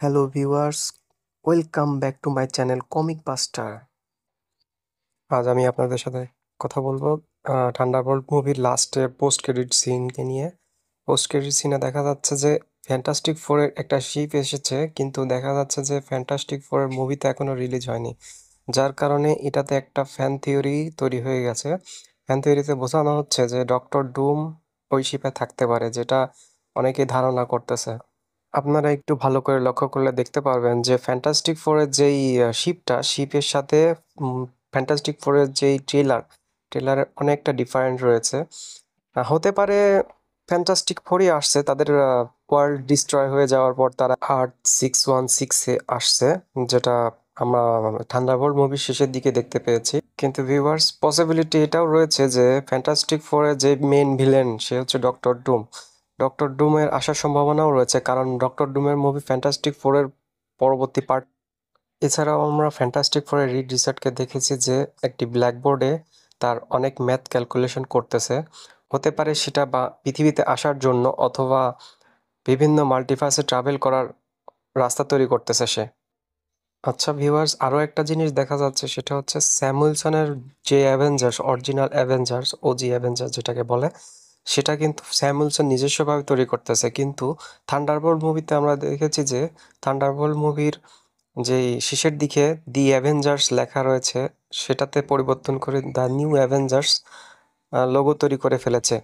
Hello viewers, welcome back to my channel comic buster. আজ আমি আপনাদের সাথে কথা বলবো থান্ডারবোল্ট মুভির লাস্টে পোস্ট ক্রেডিট সিনকে নিয়ে। পোস্ট ক্রেডিট সিনে দেখা যাচ্ছে যে ফ্যান্টাস্টিক ফোরের একটা শিপ এসেছে, কিন্তু দেখা যাচ্ছে যে ফ্যান্টাস্টিক ফোরের মুভিতে এখনও রিলিজ হয়নি, যার কারণে এটাতে একটা ফ্যান থিওরি তৈরি হয়ে গেছে। ফ্যান থিওরিতে বোঝানো হচ্ছে যে ডক্টর ডুম ওই শিপে থাকতে পারে, যেটা অনেকেই ধারণা করতেছে। আপনারা একটু ভালো করে লক্ষ্য করলে দেখতে পারবেন যে ফ্যান্টাস্টিক ফোরের যেই শিপের সাথে ফ্যান্টাস্টিক ফোরের যেই ট্রেলারের অনেকটা ডিফারেন্ট রয়েছে। হতে পারে ফ্যান্টাস্টিক ফোরই আসছে, তাদের ওয়ার্ল্ড ডিস্ট্রয় হয়ে যাওয়ার পর তারা আর্থ 616-এ আসছে, যেটা আমরা থান্ডারবোল্ট মুভির শেষের দিকে দেখতে পেয়েছি। কিন্তু ভিউয়ার্স, পসিবিলিটি এটাও রয়েছে যে ফ্যান্টাস্টিক ফোরের যে মেন ভিলেন সে হচ্ছে ডক্টর ডুম। ডক্টর ডুমের আসার সম্ভাবনাও রয়েছে, কারণ ডক্টর ডুমের মুভি ফ্যান্টাস্টিক ফোরের পরবর্তী পার্ট। এছাড়াও আমরা ফ্যান্টাস্টিক ফোরের রিড রিচার্ডকে দেখেছি যে একটি ব্ল্যাকবোর্ডে তার অনেক ম্যাথ ক্যালকুলেশন করতেছে। হতে পারে সেটা বা পৃথিবীতে আসার জন্য, অথবা বিভিন্ন মাল্টিভার্সে ট্রাভেল করার রাস্তা তৈরি করতেছে সে। আচ্ছা ভিউয়ার্স, আরও একটা জিনিস দেখা যাচ্ছে, সেটা হচ্ছে স্যামুয়েলসনের যে Avengers, original Avengers, OG Avengers যেটাকে বলে, সেটা কিন্তু স্যামুয়েলসন নিজস্বভাবে তৈরি করতেছে। কিন্তু থান্ডারবোল্ট মুভিতে আমরা দেখেছি যে থান্ডারবোল্ট মুভির যেই শেষের দিকে দি অ্যাভেঞ্জার্স লেখা রয়েছে, সেটাতে পরিবর্তন করে দ্য নিউ অ্যাভেঞ্জার্স লোগো তৈরি করে ফেলেছে।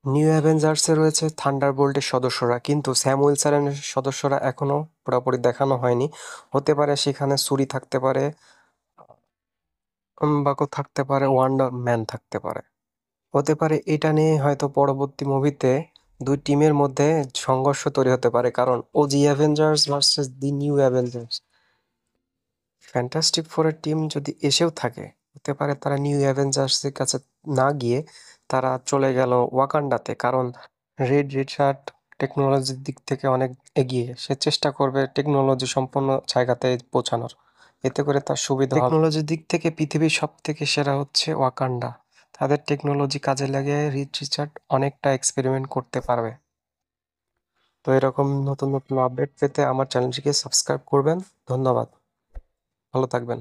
নিউ অ্যাভেঞ্জার্সে রয়েছে থান্ডারবোল্টের সদস্যরা, কিন্তু স্যাম উইলসনের সদস্যরা এখনও পুরোপুরি দেখানো হয়নি। হতে পারে সেখানে সুরি থাকতে পারে, বাকো থাকতে পারে, ওয়ান্ডার ম্যান থাকতে পারে। হতে পারে এটা নিয়ে হয়তো পরবর্তী মুভিতে দুই টিমের মধ্যে সংঘর্ষ তৈরি হতে পারে, কারণ OG Avengers versus the new Avengers. Fantastic ফোরের টিম যদি এসেও থাকে, হতে পারে তারা নিউ অ্যাভেঞ্জার্সের কাছে না গিয়ে তারা চলে গেল ওয়াকান্ডাতে, কারণ রেড রিচার্ড টেকনোলজির দিক থেকে অনেক এগিয়ে। সে চেষ্টা করবে টেকনোলজি সম্পন্ন জায়গাতে পৌঁছানোর, এতে করে তার সুবিধা হবে। টেকনোলজির দিক থেকে পৃথিবীর সব থেকে সেরা হচ্ছে ওয়াকান্ডা। তাদের টেকনোলজি কাজে লাগিয়ে রিড রিচার্ড অনেকটা এক্সপেরিমেন্ট করতে পারবে। তো এরকম নতুন নতুন আপডেট পেতে আমার চ্যানেলটিকে সাবস্ক্রাইব করবেন। ধন্যবাদ, ভালো থাকবেন।